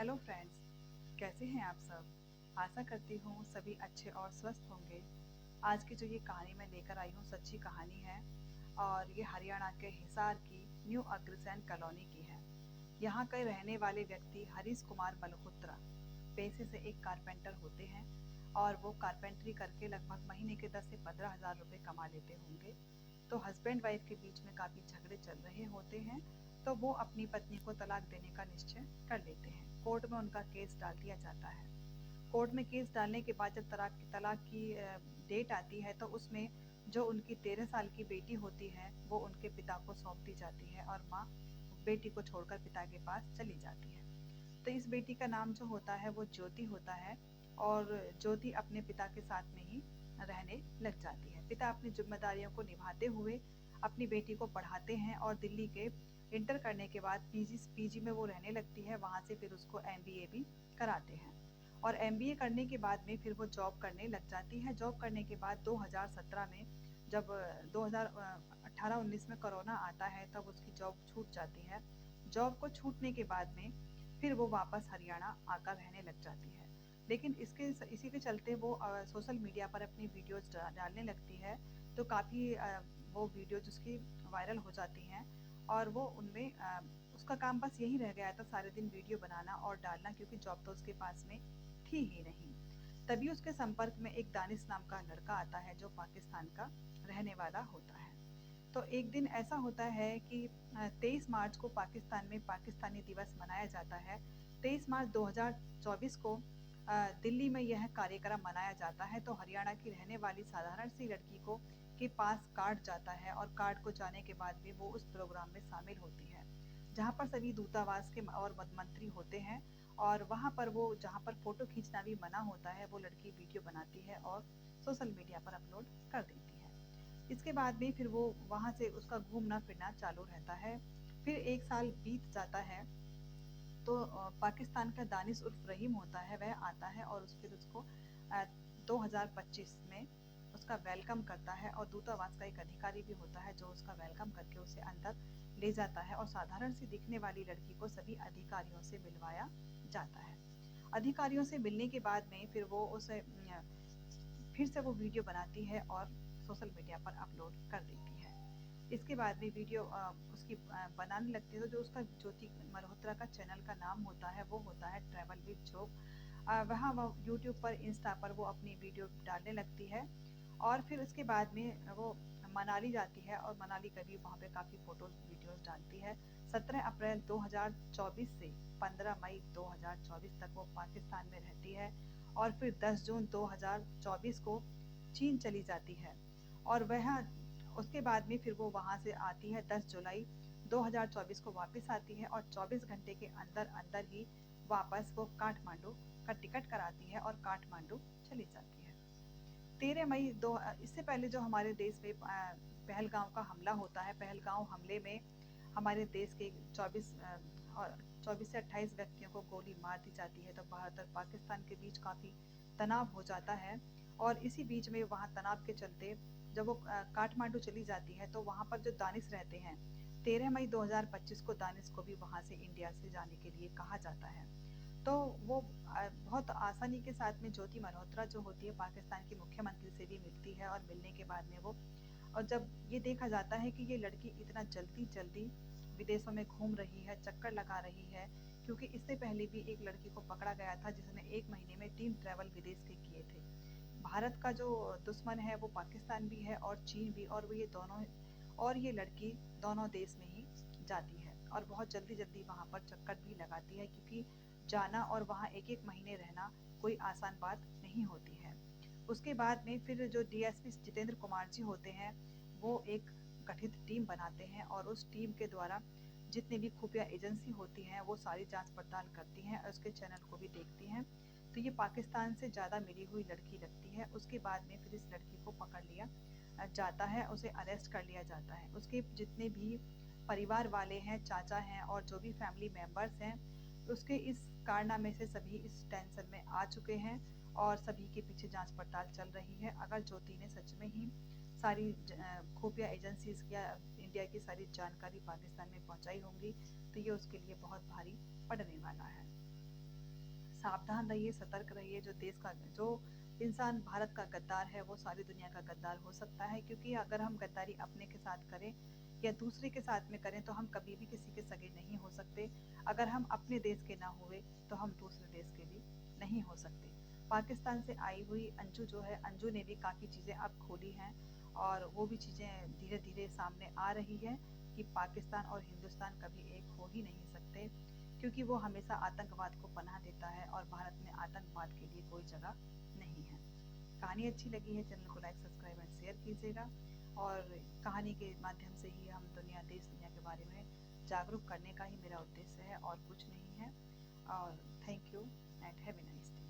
Hello friends, कैसे हैं आप सब। आशा करती हूँ सभी अच्छे और स्वस्थ होंगे। आज की जो ये कहानी मैं लेकर आई हूँ सच्ची कहानी है और ये हरियाणा के हिसार की न्यू अग्रसेन कॉलोनी की है। यहाँ के रहने वाले व्यक्ति हरीश कुमार मल्होत्रा पेशे से एक कारपेंटर होते हैं और वो कारपेंटरी करके लगभग महीने के 10 से 15 हज़ार रुपये कमा लेते होंगे। तो हस्बैंड वाइफ के बीच में काफ़ी झगड़े चल रहे होते हैं, तो वो अपनी पत्नी को तलाक देने का निश्चय कर लेते हैं। कोर्ट में उनका केस डाल दिया जाता है। कोर्ट में केस डालने के बाद जब तलाक की डेट आती है तो उसमें जो उनकी 13 साल की बेटी होती है वो उनके पिता को सौंप दी जाती है और माँ बेटी को छोड़कर पिता के पास चली जाती है। तो इस बेटी का नाम जो होता है वो ज्योति होता है और ज्योति अपने पिता के साथ में ही रहने लग जाती है। पिता अपनी जिम्मेदारियों को निभाते हुए अपनी बेटी को पढ़ाते हैं और दिल्ली के इंटर करने के बाद पीजी में वो रहने लगती है। वहाँ से फिर उसको एमबीए भी कराते हैं और एमबीए करने के बाद में फिर वो जॉब करने लग जाती है। जॉब करने के बाद 2017 में जब 2018-19 में कोरोना आता है तब उसकी जॉब छूट जाती है। जॉब को छूटने के बाद में फिर वो वापस हरियाणा आकर रहने लग जाती है। लेकिन इसी के चलते वो सोशल मीडिया पर अपनी वीडियोस डालने लगती है। तो काफ़ी वो वीडियोज उसकी वायरल हो जाती हैं और वो उनमें उसका काम बस यही रह गया था सारे दिन वीडियो बनाना और डालना, क्योंकि जॉब तो उसके पास में थी ही नहीं। तभी उसके संपर्क में एक दानिश नाम का लड़का आता है जो पाकिस्तान का रहने वाला होता है। तो एक दिन ऐसा होता है कि 23 मार्च को पाकिस्तान में पाकिस्तानी दिवस मनाया जाता है। 23 मार्च 2024 को दिल्ली में यह कार्यक्रम मनाया जाता है। तो हरियाणा की रहने वाली साधारण सी लड़की को के पास कार्ड जाता है और कार्ड को जाने के बाद भी वो उस प्रोग्राम में शामिल होती है जहाँ पर सभी दूतावास के और मंत्री होते हैं। और वहाँ पर वो जहाँ पर फोटो खींचना भी मना होता है वो लड़की वीडियो बनाती है और सोशल मीडिया पर अपलोड कर देती है। इसके बाद में फिर वो वहाँ से उसका घूमना फिरना चालू रहता है। फिर एक साल बीत जाता है तो पाकिस्तान का दानिश उर्फ रहीम होता है वह आता है और फिर उसको 2025 में उसका वेलकम करता है और दूतावास का एक अधिकारी भी होता है जो उसका वेलकम करके उसे अंदर ले जाता है और साधारण सी दिखने वाली लड़की को सभी अधिकारियों से मिलवाया जाता है। अधिकारियों से मिलने के बाद में फिर वो उसे फिर से वो वीडियो बनाती है और सोशल मीडिया पर अपलोड कर देती है। इसके बाद में वीडियो उसकी बनाने लगती है। तो जो उसका ज्योति मल्होत्रा का चैनल का नाम होता है वो होता है ट्रैवल विद जोग। वहाँ वो यूट्यूब पर इंस्टा पर वो अपनी वीडियो डालने लगती है और फिर उसके बाद में वो मनाली जाती है और मनाली का भी वहाँ पे काफ़ी फ़ोटोज़ वीडियोज़ डालती है। 17 अप्रैल 2024 से 15 मई 2024 तक वो पाकिस्तान में रहती है और फिर 10 जून 2024 को चीन चली जाती है और वह उसके बाद में फिर वो वहाँ से आती है 10 जुलाई 2024 को वापस आती है और 24 घंटे के अंदर अंदर ही वापस वो काठमांडू का टिकट कराती है और काठमांडू चली जाती है। 13 मई दो इससे पहले जो हमारे देश में पहलगांव का हमला होता है, पहलगांव हमले में हमारे देश के 24 से 28 व्यक्तियों को गोली मार दी जाती है। तो भारत और पाकिस्तान के बीच काफ़ी तनाव हो जाता है और इसी बीच में वहाँ तनाव के चलते जब वो काठमांडू चली जाती है तो वहाँ पर जो दानिश रहते हैं 13 मई 2025 को दानिश को भी वहाँ से इंडिया से जाने के लिए कहा जाता है। तो वो बहुत आसानी के साथ में ज्योति मल्होत्रा जो होती है पाकिस्तान की मुख्यमंत्री से भी मिलती है और मिलने के बाद में वो और जब ये देखा जाता है कि ये लड़की इतना जल्दी जल्दी विदेशों में घूम रही है, चक्कर लगा रही है, क्योंकि इससे पहले भी एक लड़की को पकड़ा गया था जिसने 1 महीने में 3 ट्रैवल विदेश के किए थे। भारत का जो दुश्मन है वो पाकिस्तान भी है और चीन भी, और वो ये दोनों और ये लड़की दोनों देश में ही जाती है और बहुत जल्दी जल्दी वहाँ पर चक्कर भी लगाती है, क्योंकि जाना और वहाँ एक एक महीने रहना कोई आसान बात नहीं होती है। उसके बाद में फिर जो डीएसपी जितेंद्र कुमार जी होते हैं वो एक गठित टीम बनाते हैं और उस टीम के द्वारा जितनी भी खुफिया एजेंसी होती हैं वो सारी जांच पड़ताल करती हैं और उसके चैनल को भी देखती हैं। तो ये पाकिस्तान से ज़्यादा मिली हुई लड़की लगती है। उसके बाद में फिर इस लड़की को पकड़ लिया जाता है, उसे अरेस्ट कर लिया जाता है। उसके जितने भी परिवार वाले हैं, चाचा हैं और जो भी फैमिली मेम्बर्स हैं उसके इस कारनामे से सभी इस टेंशन में आ चुके हैं और सभी के पीछे जांच पड़ताल चल रही है। अगर ज्योति ने सच में ही सारी खुफिया एजेंसीज या इंडिया की सारी जानकारी पाकिस्तान में पहुंचाई होंगी तो ये उसके लिए बहुत भारी पड़ने वाला है। सावधान रहिए, सतर्क रहिए। जो इंसान भारत का गद्दार है वो सारी दुनिया का गद्दार हो सकता है, क्योंकि अगर हम गद्दारी अपने के साथ करें या दूसरे के साथ में करें तो हम कभी भी किसी के सगे नहीं हो सकते। अगर हम अपने देश के ना हुए तो हम दूसरे देश के भी नहीं हो सकते। पाकिस्तान से आई हुई अंजू जो है, अंजू ने भी काफ़ी चीज़ें अब खोली हैं और वो भी चीज़ें धीरे धीरे सामने आ रही है कि पाकिस्तान और हिंदुस्तान कभी एक हो ही नहीं सकते, क्योंकि वो हमेशा आतंकवाद को पनाह देता है और भारत में आतंकवाद के लिए कोई जगह नहीं है। कहानी अच्छी लगी है, चैनल को लाइक सब्सक्राइब एंड शेयर कीजिएगा। और कहानी के माध्यम से ही हम देश दुनिया के बारे में जागरूक करने का ही मेरा उद्देश्य है और कुछ नहीं है। और thank you and have a nice day.